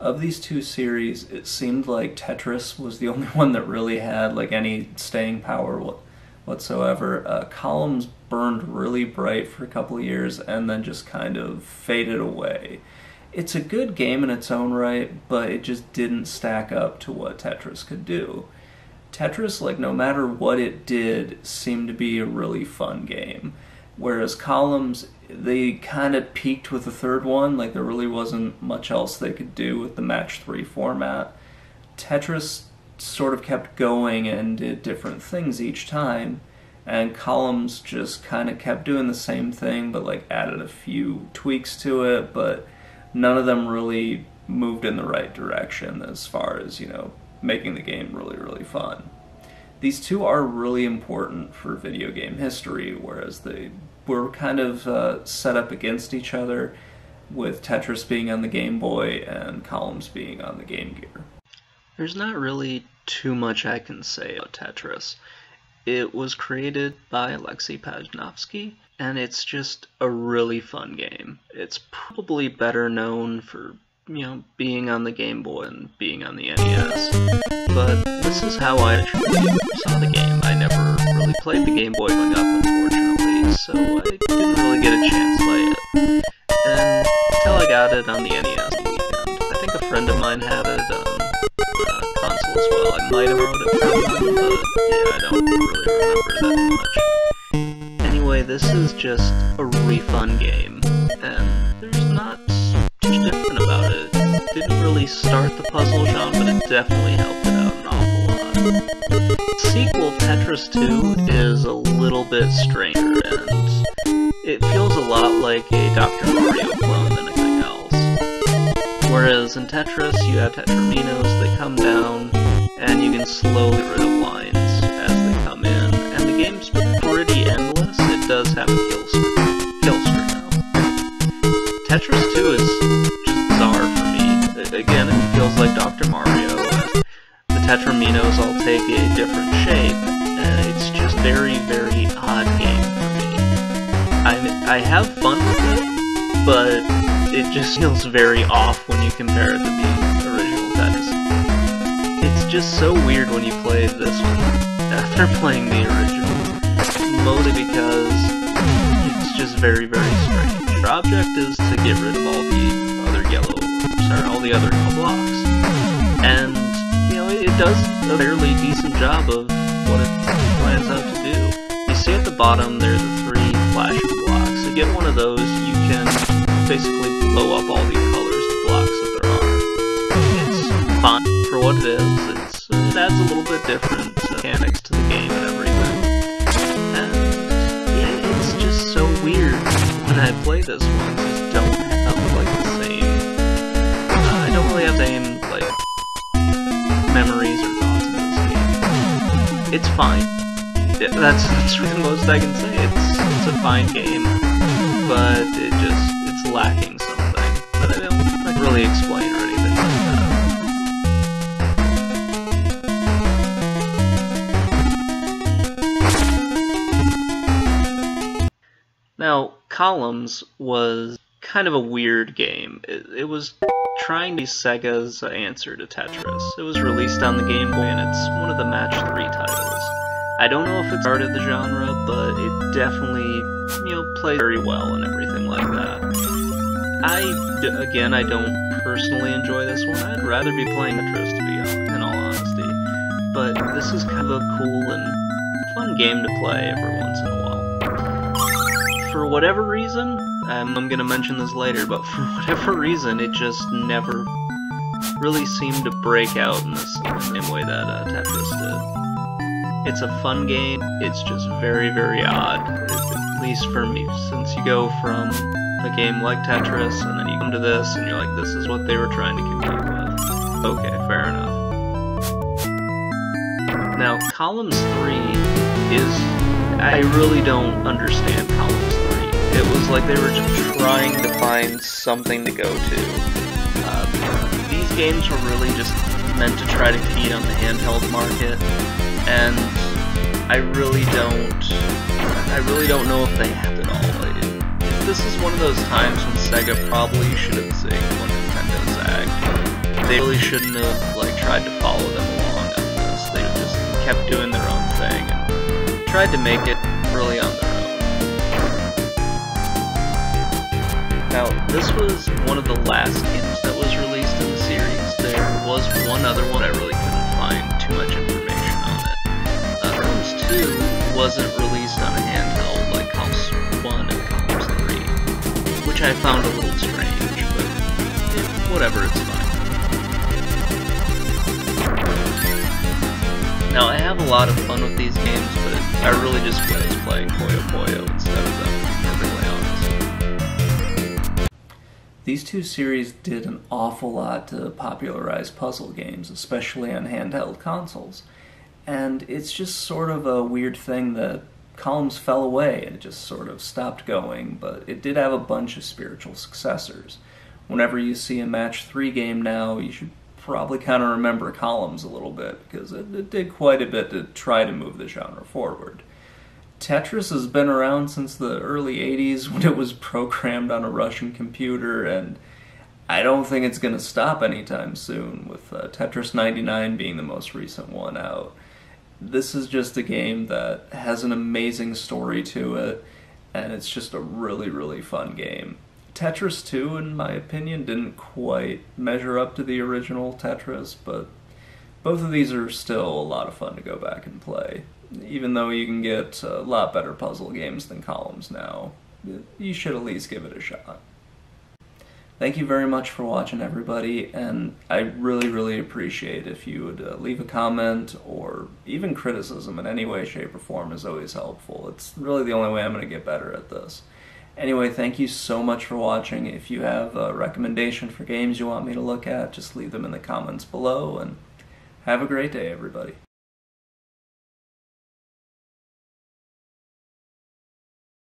Of these two series, it seemed like Tetris was the only one that really had like any staying power whatsoever. Columns burned really bright for a couple of years and then just kind of faded away. It's a good game in its own right, but it just didn't stack up to what Tetris could do. Tetris, like, no matter what it did, seemed to be a really fun game. Whereas Columns, they kind of peaked with the third one, like there really wasn't much else they could do with the match 3 format. Tetris sort of kept going and did different things each time, and Columns just kind of kept doing the same thing, but like added a few tweaks to it, but none of them really moved in the right direction as far as, you know, making the game really, really fun. These two are really important for video game history, whereas they were kind of set up against each other, with Tetris being on the Game Boy and Columns being on the Game Gear. There's not really too much I can say about Tetris. It was created by Alexei Pajnovsky, and it's just a really fun game. It's probably better known for, you know, being on the Game Boy and being on the NES. But this is how I actually saw the game. I never really played the Game Boy growing up, unfortunately, so I didn't really get a chance to play it. And until I got it on the NES on the weekend. I think a friend of mine had it on console as well. I might have borrowed it from him, but yeah, I don't really remember that much. Anyway, this is just a really fun game, and there's not much different about it. It didn't really start the puzzle genre, but it definitely helped it out an awful lot. The sequel, Tetris 2, is a little bit stranger, and it feels a lot like a Dr. Mario clone than anything else. Whereas in Tetris, you have Tetraminos, they come down, and you can slowly get rid of lines as they come in, and the game's pretty endless. It does have a kill streak now. Tetris 2 is just bizarre for me. Again, it feels like Dr. Mario. The Tetraminos all take a different shape, and it's just very, very odd game for me. I have fun with it, but it just feels very off when you compare it to the original Tetris. It's just so weird when you play this one after playing the original, mostly because it's just very, very strange. Your object is to get rid of all the other blocks, and you know, it does a fairly decent job of what it plans out to do. You see at the bottom there are the 3 flashing blocks. To get one of those, you can basically blow up all the colors of blocks that there are. It's fun for what it is. It adds a little bit different mechanics to the game and everything. And yeah, it's just so weird when I play this one. I just don't have like the same. I don't really have the same like memories or thoughts of this game. It's fine. That's really the most I can say. It's a fine game, but it's lacking something that I don't like really explain or anything like that. Now, Columns was kind of a weird game. It was trying to be Sega's answer to Tetris. It was released on the Game Boy, and it's one of the Match 3 titles. I don't know if it started the genre, but it definitely, you know, played very well and everything like that. Again, I don't personally enjoy this one. I'd rather be playing Tetris, to be in all honesty. But this is kind of a cool and fun game to play every once in a while. For whatever reason, I'm gonna mention this later, but for whatever reason, it just never really seemed to break out in the same way that Tetris did. It's a fun game, it's just very, very odd, at least for me, since you go from a game like Tetris, and then you come to this, and you're like, this is what they were trying to compete with. Okay, fair enough. Now, Columns 3 is... I really don't understand Columns 3. It was like they were just trying to find something to go to. These games were really just meant to try to compete on the handheld market, and I really don't know if they have it all. This is one of those times when Sega probably should have zigged when Nintendo zagged. They really shouldn't have tried to follow them along on this. They just kept doing their own thing and tried to make it really on their own. Now, this was one of the last games that was released in the series. There was one other one I really couldn't find too much information on it. Columns 2 wasn't released on a handheld like Columns 1 and Columns 3, which I found a little strange, but whatever, it's fine. Now, I have a lot of fun with these games, but I really just was playing Puyo Puyo instead of them, to be perfectly honest. These two series did an awful lot to popularize puzzle games, especially on handheld consoles. And it's just sort of a weird thing that Columns fell away and it just sort of stopped going, but it did have a bunch of spiritual successors. Whenever you see a Match 3 game now, you should probably kind of remember Columns a little bit, because it did quite a bit to try to move the genre forward. Tetris has been around since the early 80s when it was programmed on a Russian computer, and I don't think it's going to stop anytime soon, with Tetris 99 being the most recent one out. This is just a game that has an amazing story to it, and it's just a really, really fun game. Tetris 2, in my opinion, didn't quite measure up to the original Tetris, but both of these are still a lot of fun to go back and play. Even though you can get a lot better puzzle games than Columns now, you should at least give it a shot. Thank you very much for watching, everybody, and I really, really appreciate if you would leave a comment, or even criticism in any way, shape, or form is always helpful. It's really the only way I'm going to get better at this. Anyway, thank you so much for watching. If you have a recommendation for games you want me to look at, just leave them in the comments below, and have a great day, everybody.